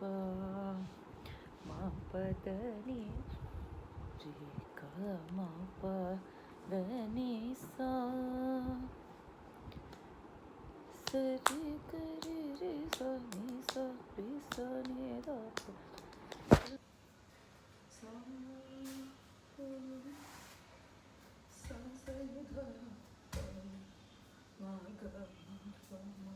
pa ma pa da ni re ga ma pa da ni sa sa re ga re re sa ni sa re sa ni da pa sa sa sa ni da pa ma ga pa ma.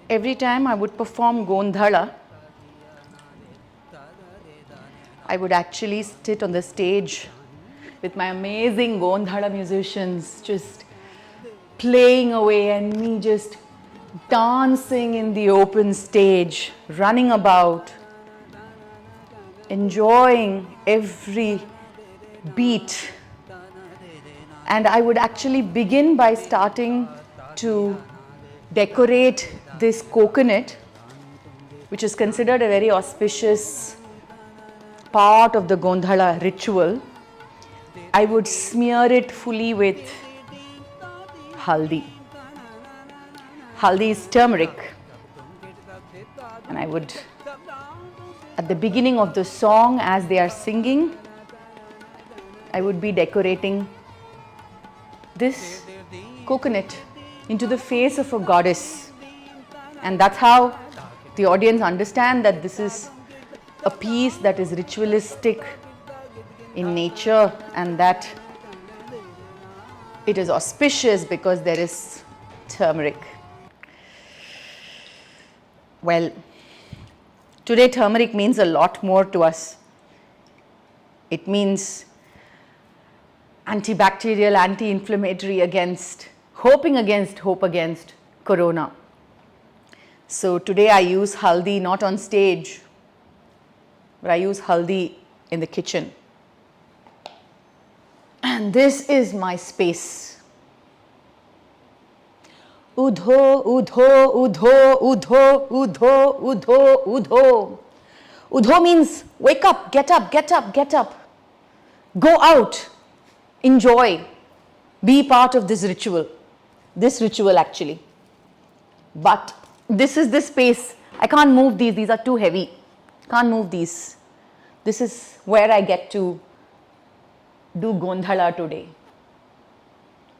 every time I would perform Gondhala, I would actually sit on the stage with my amazing Gondhala musicians just playing away and me just dancing in the open stage, running about, enjoying every beat. And I would actually begin by starting to decorate this coconut, which is considered a very auspicious part of the Gondhala ritual. I would smear it fully with haldi. Haldi is turmeric. And I would, at the beginning of the song, as they are singing, I would be decorating this coconut into the face of a goddess. And that's how the audience understand that this is a piece that is ritualistic in nature and that it is auspicious because there is turmeric. Well, today turmeric means a lot more to us. It means antibacterial, anti-inflammatory hope against corona. So today I use haldi not on stage, but I use haldi in the kitchen. And this is my space. Udho, udho, udho, udho, udho, udho, udho. Udho means wake up, get up, get up, get up. Go out, enjoy, be part of this ritual actually. But this is the space. I can't move these are too heavy. Can't move these. This is where I get to do Gondhala today.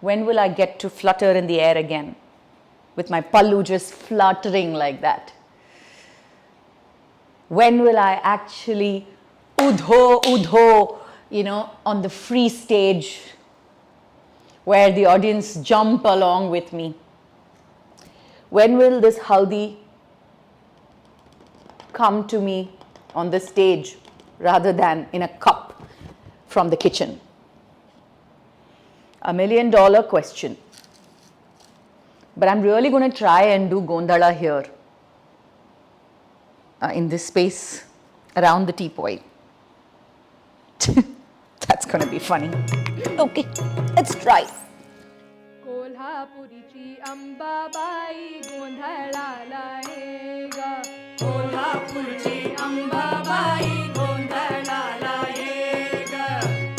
When will I get to flutter in the air again with my pallu just fluttering like that? When will I actually udho, on the free stage where the audience jump along with me? When will this haldi come to me on the stage rather than in a cup from the kitchen? $1 million question. But I'm really going to try and do Gondhala here in this space around the teapot. That's going to be funny. Okay, let's try. कोल्हापुरीची Ambabai गोंधळाला ये ग कोल्हापुरची अंबाबाई गोंधळाला ये ग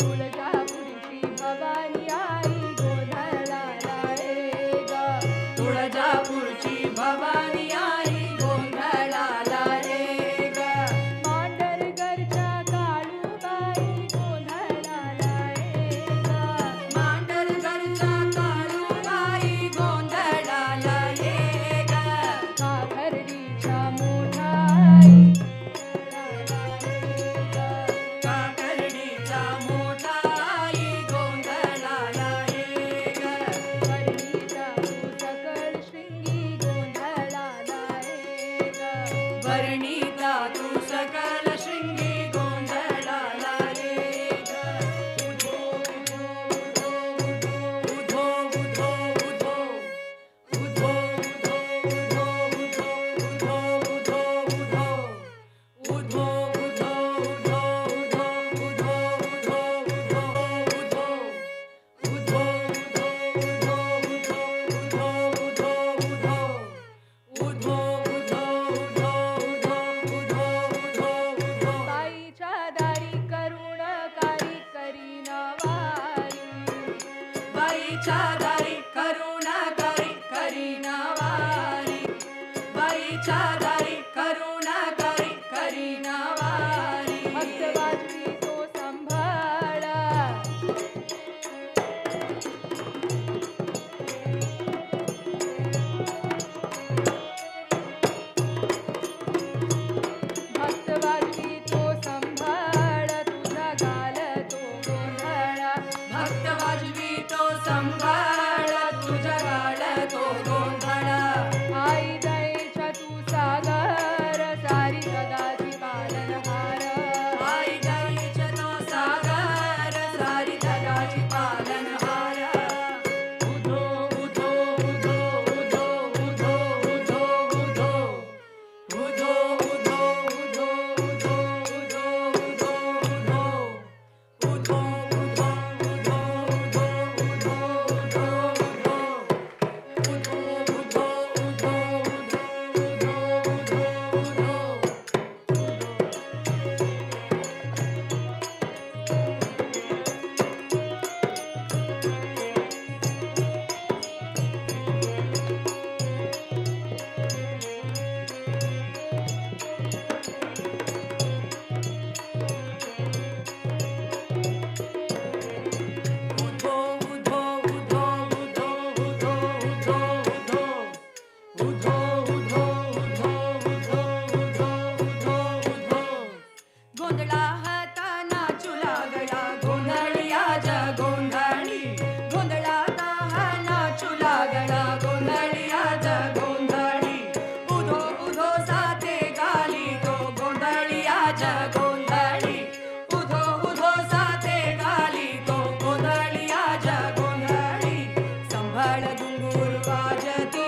तुळजापुरची भवानी आई गोंधळाला ये ग तुळजापुरची भवानी आई गोंधळाला ये ग मांडरगडच्या काळूबाई गोंधळाला ये ग मांडरगडच्या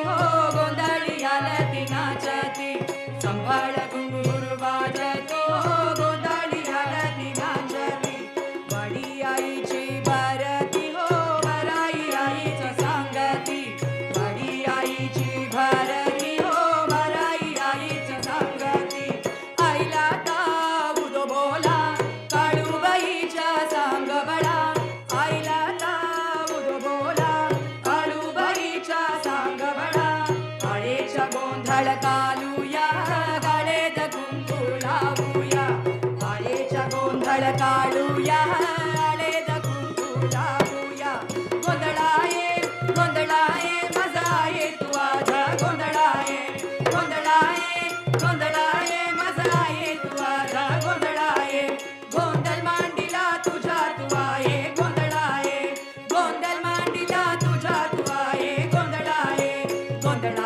हो गोंधळी आलती नाचती संभाळ घुंगूर वाजतो गोंधळी आलती नाचती वडी आईची भरती हो भराई आईच सांगती वडी आईची भरती हो भराई आईच सांगती आईला ताऊदो बोला काळूबाईच्या सांग बळा आईला ताऊदो बोला काळूबाईच्या सांग बळा आळेच्या गोंधळ कालूया गाळेत कुंकू लावूया आळेच्या गोंधळ काढूया आळेत कुंकू लावूया गोंधळाये गोंधळाये मजा ये तू आजा गोंधळाये गोंधळाये गोंधळाये मजा ये तू आजा गोंधळाये गोंधळ मांडीला तुझ्या तू आहे गोंधळाये गोंधळ मांडीला तुझ्या तू आहे गोंधळाये गोंधळाये